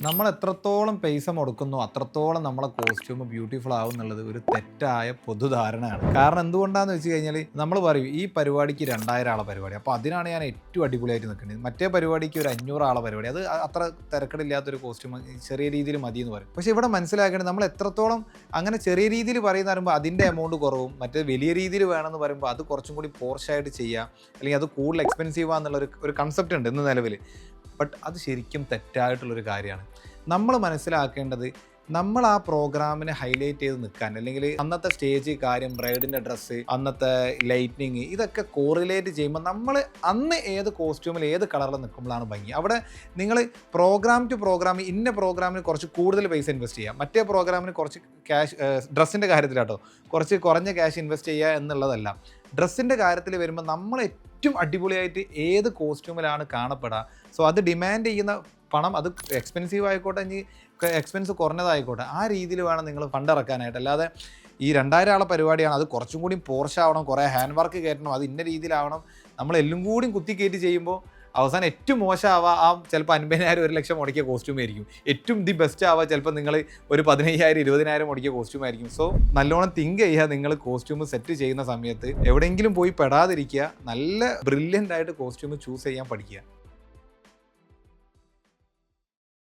നമ്മൾ എത്രത്തോളം പൈസ മുടക്കുന്നോ അത്രത്തോളം നമ്മളെ കോസ്റ്റ്യൂം ബ്യൂട്ടിഫുൾ ആവും എന്നുള്ളത് ഒരു തെറ്റായ പൊതുധാരണയാണ്. കാരണം എന്തുകൊണ്ടാണെന്ന് വെച്ച് കഴിഞ്ഞാൽ നമ്മൾ പറയും ഈ പരിപാടിക്ക് 2000 ആളെ പരിപാടി, അപ്പോൾ അതിനാണ് ഞാൻ ഏറ്റവും അടിപൊളിയായിട്ട് നിൽക്കുന്നത്. മറ്റേ പരിപാടിക്ക് ഒരു 500 ആളെ പരിപാടി, അത് അത്ര തിരക്കടില്ലാത്തൊരു കോസ്റ്റ്യൂം ചെറിയ രീതിയിൽ മതി എന്ന് പറയും. പക്ഷേ ഇവിടെ മനസ്സിലാക്കേണ്ടത് നമ്മൾ എത്രത്തോളം അങ്ങനെ ചെറിയ രീതിയിൽ പറയുന്ന പറയുമ്പോൾ അതിൻ്റെ എമൗണ്ട് കുറവും, മറ്റേ വലിയ രീതിയിൽ വേണമെന്ന് പറയുമ്പോൾ അത് കുറച്ചും കൂടി പോർഷായിട്ട് ചെയ്യുക, അല്ലെങ്കിൽ അത് കൂടുതൽ എക്സ്പെൻസീവ് ആണെന്നുള്ളൊരു കൺസെപ്റ്റ് ഉണ്ട് ഇന്ന് നിലവിൽ. ബട്ട് അത് ശരിക്കും തെറ്റായിട്ടുള്ളൊരു കാര്യമാണ്. നമ്മൾ മനസ്സിലാക്കേണ്ടത് നമ്മൾ ആ പ്രോഗ്രാമിനെ ഹൈലൈറ്റ് ചെയ്ത് നിൽക്കാൻ, അല്ലെങ്കിൽ അന്നത്തെ സ്റ്റേജ് കാര്യം, ബ്രൈഡിൻ്റെ ഡ്രസ്സ്, അന്നത്തെ ലൈറ്റ്നിങ്, ഇതൊക്കെ കോറിലേറ്റ് ചെയ്യുമ്പോൾ നമ്മൾ അന്ന് ഏത് കോസ്റ്റ്യൂമിൽ ഏത് കളറിൽ നിൽക്കുമ്പോഴാണ് ഭംഗി. അവിടെ നിങ്ങൾ പ്രോഗ്രാം ടു പ്രോഗ്രാം ഇന്ന പ്രോഗ്രാമിന് കുറച്ച് കൂടുതൽ പൈസ ഇൻവെസ്റ്റ് ചെയ്യുക, മറ്റേ പ്രോഗ്രാമിന് കുറച്ച് ക്യാഷ്, ഡ്രസ്സിൻ്റെ കാര്യത്തിലാട്ടോ കുറച്ച് കുറഞ്ഞ ക്യാഷ് ഇൻവെസ്റ്റ് ചെയ്യുക എന്നുള്ളതല്ല. ഡ്രസ്സിൻ്റെ കാര്യത്തിൽ വരുമ്പോൾ നമ്മൾ ഏറ്റവും അടിപൊളിയായിട്ട് ഏത് കോസ്റ്റ്യൂമിലാണ് കാണപ്പെടുക, സോ അത് ഡിമാൻഡ് ചെയ്യുന്ന പണം, അത് എക്സ്പെൻസീവ് ആയിക്കോട്ടെ, ഇനി എക്സ്പെൻസ് കുറഞ്ഞതായിക്കോട്ടെ, ആ രീതിയിൽ വേണം നിങ്ങൾ ഫണ്ട് ഇറക്കാനായിട്ട്. അല്ലാതെ ഈ 2000 ആളെ പരിപാടിയാണ്, അത് കുറച്ചും കൂടി പോർഷാവണം, കുറേ ഹാൻഡ് വർക്ക് കയറ്റണം, അത് ഇന്ന രീതിയിലാവണം, നമ്മളെല്ലാം കൂടി കുത്തിക്കയറ്റി ചെയ്യുമ്പോൾ അവസാനം ഏറ്റവും മോശമാവുക ആ ചിലപ്പോൾ 50,000 1,00,000 മുടക്കിയ കോസ്റ്റ്യൂം ആയിരിക്കും. ഏറ്റവും ദി ബെസ്റ്റ് ആവുക ചിലപ്പോൾ നിങ്ങൾ ഒരു 15,000 20,000 മുടക്കിയ കോസ്റ്റ്യൂം ആയിരിക്കും. സോ നല്ലോണം തിങ്ക് ചെയ്യുക, നിങ്ങൾ കോസ്റ്റ്യൂം സെറ്റ് ചെയ്യുന്ന സമയത്ത് എവിടെയെങ്കിലും പോയി പെടാതിരിക്കുക, നല്ല ബ്രില്യൻ്റ് ആയിട്ട് കോസ്റ്റ്യൂം ചൂസ് ചെയ്യാൻ പഠിക്കുക.